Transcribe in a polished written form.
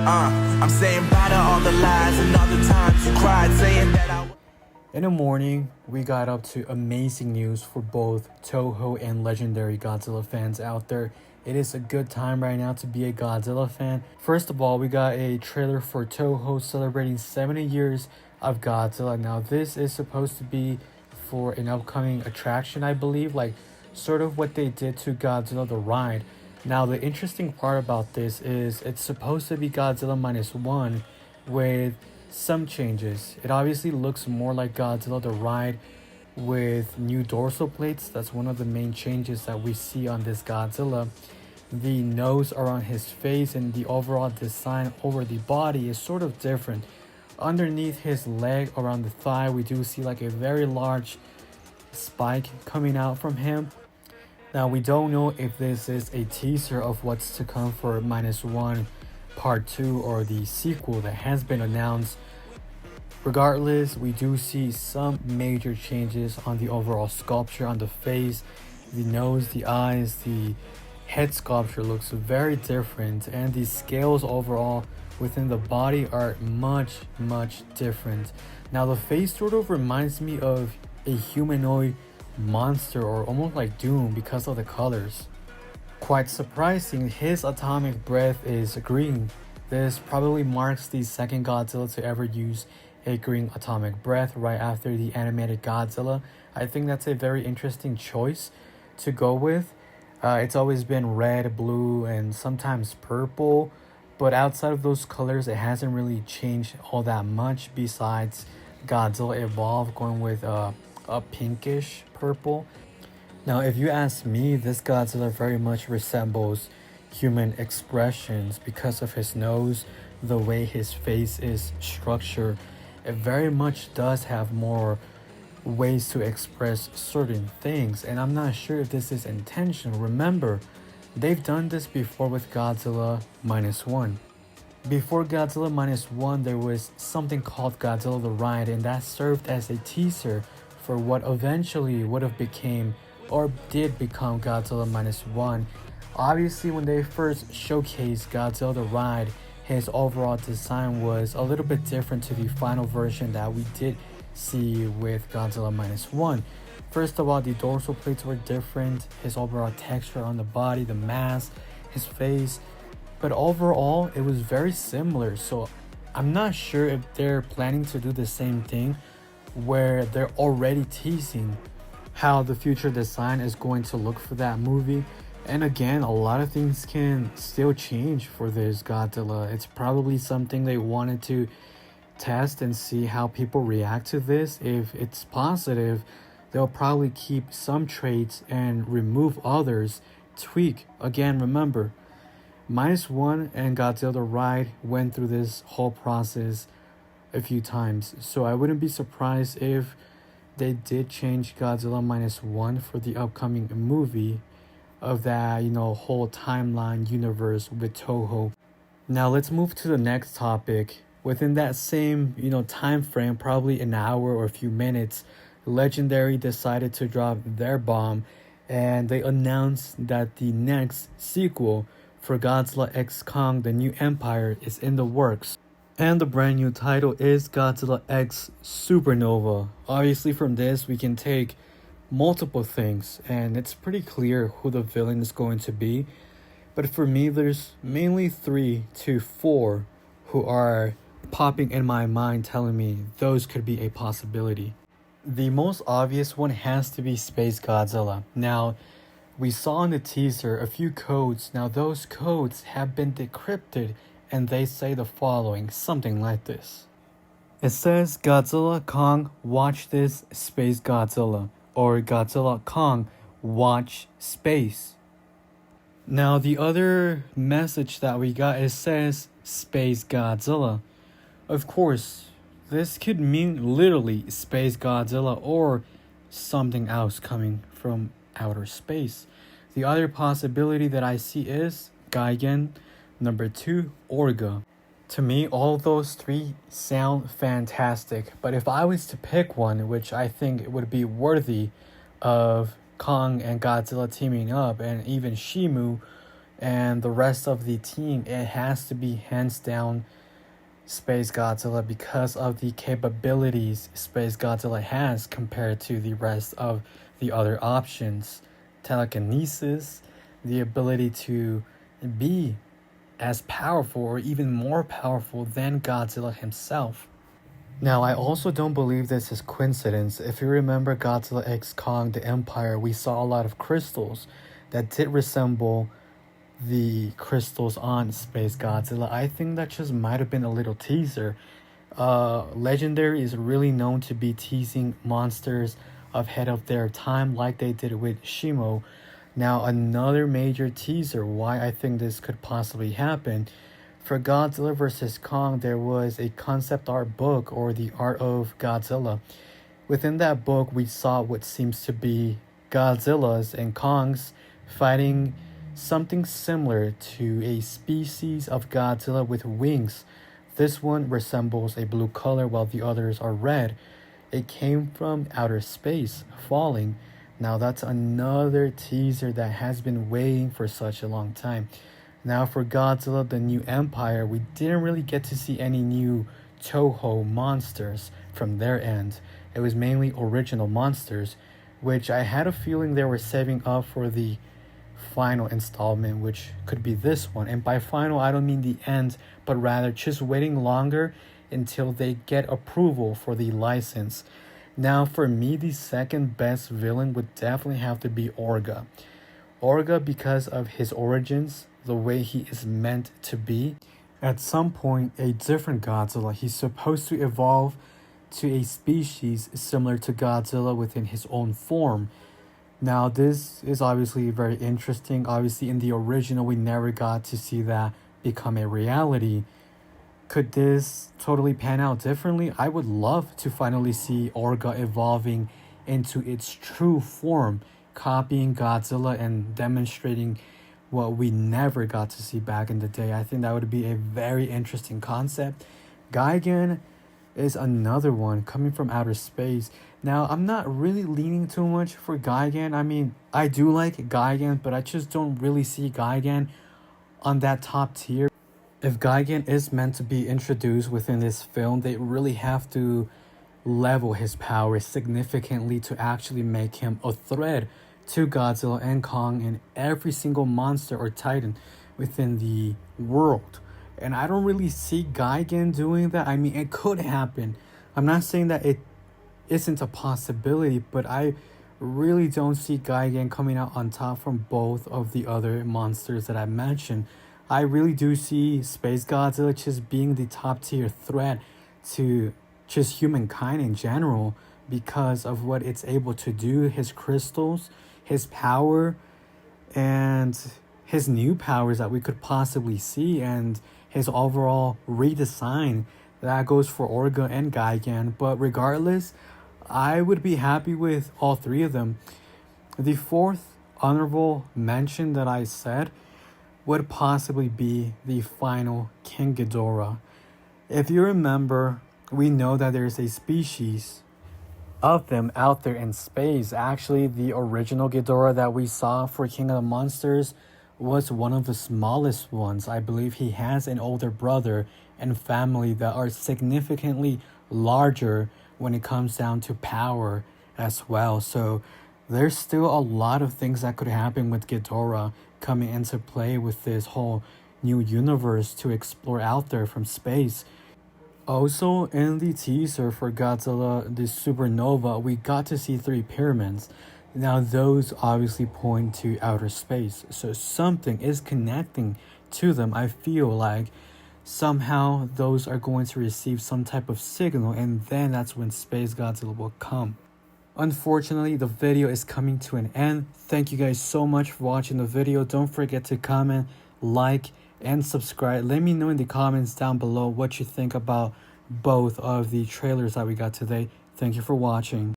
I'm saying bye to all the lies and all the times you cried, saying that I. In the morning, we got up to amazing news for both Toho and legendary Godzilla fans out there. It is a good time right now to be a Godzilla fan. First of all, we got a trailer for Toho celebrating 70 years of Godzilla. Now, this is supposed to be for an upcoming attraction, I believe, like sort of what they did to Godzilla the Ride. Now, the interesting part about this is it's supposed to be Godzilla -1 with some changes. It obviously looks more like Godzilla the Ride with new dorsal plates. That's one of the main changes that we see on this Godzilla. The nose around his face and the overall design over the body is sort of different. Underneath his leg around the thigh, we do see like a very large spike coming out from him. Now, we don't know if this is a teaser of what's to come for -1 Part 2 or the sequel that has been announced. Regardless, we do see some major changes on the overall sculpture on the face, the nose, the eyes, the head sculpture looks very different, and the scales overall within the body are much different. Now, the face sort of reminds me of a humanoid monster or almost like Doom because of the colors. Quite surprising, his atomic breath is green. This probably marks the second Godzilla to ever use a green atomic breath right after the animated Godzilla. I think that's a very interesting choice to go with. It's always been red, blue, and sometimes purple, but outside of those colors, it hasn't really changed all that much besides Godzilla Evolve going with a pinkish purple. Now, if you ask me, this Godzilla very much resembles human expressions because of his nose, the way his face is structured. It very much does have more ways to express certain things, and I'm not sure if this is intentional. Remember, they've done this before with Godzilla -1. Before Godzilla -1, there was something called Godzilla the Ride, and that served as a teaser for what eventually would have became or did become Godzilla -1. Obviously, when they first showcased Godzilla the Ride, his overall design was a little bit different to the final version that we did see with Godzilla -1. First of all, the dorsal plates were different, his overall texture on the body, the mask, his face, but overall it was very similar. So I'm not sure if they're planning to do the same thing where they're already teasing how the future design is going to look for that movie. And again, a lot of things can still change for this Godzilla. It's probably something they wanted to test and see how people react to this. If it's positive, they'll probably keep some traits and remove others, tweak. Again, remember, -1 and Godzilla the Ride went through this whole process a few times. So I wouldn't be surprised if they did change Godzilla -1 for the upcoming movie of that, whole timeline universe with Toho. Now let's move to the next topic. Within that same, time frame, probably an hour or a few minutes, Legendary decided to drop their bomb, and they announced that the next sequel for Godzilla X Kong, The New Empire, is in the works. And the brand new title is Godzilla X Supernova. Obviously, from this, we can take multiple things, and it's pretty clear who the villain is going to be. But for me, there's mainly 3 to 4 who are popping in my mind, telling me those could be a possibility. The most obvious one has to be Space Godzilla. Now, we saw in the teaser a few codes. Now, those codes have been decrypted, and they say the following, something like this. It says, Godzilla Kong, watch this Space Godzilla, or Godzilla Kong, watch space. Now, the other message that we got, it says Space Godzilla. Of course, this could mean literally Space Godzilla or something else coming from outer space. The other possibility that I see is Gigan, number 2, Orga. To me, all those 3 sound fantastic, but if I was to pick one, which I think it would be worthy of Kong and Godzilla teaming up, and even Shimu, and the rest of the team, it has to be hands down Space Godzilla because of the capabilities Space Godzilla has compared to the rest of the other options. Telekinesis, the ability to be as powerful or even more powerful than Godzilla himself. Now, I also don't believe this is coincidence. If you remember Godzilla X Kong, the Empire, we saw a lot of crystals that did resemble the crystals on Space Godzilla. I think that just might have been a little teaser. Legendary is really known to be teasing monsters ahead of their time like they did with Shimo. Now, another major teaser why I think this could possibly happen. For Godzilla vs. Kong, there was a concept art book, or the Art of Godzilla. Within that book, we saw what seems to be Godzillas and Kongs fighting something similar to a species of Godzilla with wings. This one resembles a blue color while the others are red. It came from outer space, falling. Now that's another teaser that has been waiting for such a long time. Now for Godzilla the New Empire, we didn't really get to see any new Toho monsters from their end. It was mainly original monsters, which I had a feeling they were saving up for the final installment, which could be this one. And by final, I don't mean the end, but rather just waiting longer until they get approval for the license. Now, for me, the second best villain would definitely have to be Orga. Orga, because of his origins, the way he is meant to be. At some point, a different Godzilla, he's supposed to evolve to a species similar to Godzilla within his own form. Now, this is obviously very interesting. Obviously, in the original, we never got to see that become a reality. Could this totally pan out differently? I would love to finally see Orga evolving into its true form, copying Godzilla and demonstrating what we never got to see back in the day. I think that would be a very interesting concept. Gigan is another one coming from outer space. Now, I'm not really leaning too much for Gigan. I mean, I do like Gigan, but I just don't really see Gigan on that top tier. If Gigan is meant to be introduced within this film, they really have to level his power significantly to actually make him a threat to Godzilla and Kong and every single monster or titan within the world. And I don't really see Gigan doing that. I mean, it could happen. I'm not saying that it isn't a possibility, but I really don't see Gigan coming out on top from both of the other monsters that I mentioned. I really do see Space Godzilla just being the top tier threat to just humankind in general because of what it's able to do, his crystals, his power, and his new powers that we could possibly see, and his overall redesign. That goes for Orga and Gigan. But regardless, I would be happy with all three of them. The fourth honorable mention that I said would possibly be the final King Ghidorah. If you remember, we know that there's a species of them out there in space. Actually, the original Ghidorah that we saw for King of the Monsters was one of the smallest ones. I believe he has an older brother and family that are significantly larger when it comes down to power as well. So there's still a lot of things that could happen with Ghidorah coming into play with this whole new universe to explore out there from space. Also, in the teaser for Godzilla the Supernova, we got to see 3 pyramids. Now, those obviously point to outer space, so something is connecting to them. I feel like somehow those are going to receive some type of signal, and then that's when Space Godzilla will come. Unfortunately, the video is coming to an end. Thank you guys so much for watching the video. Don't forget to comment, like, and subscribe. Let me know in the comments down below what you think about both of the trailers that we got today. Thank you for watching.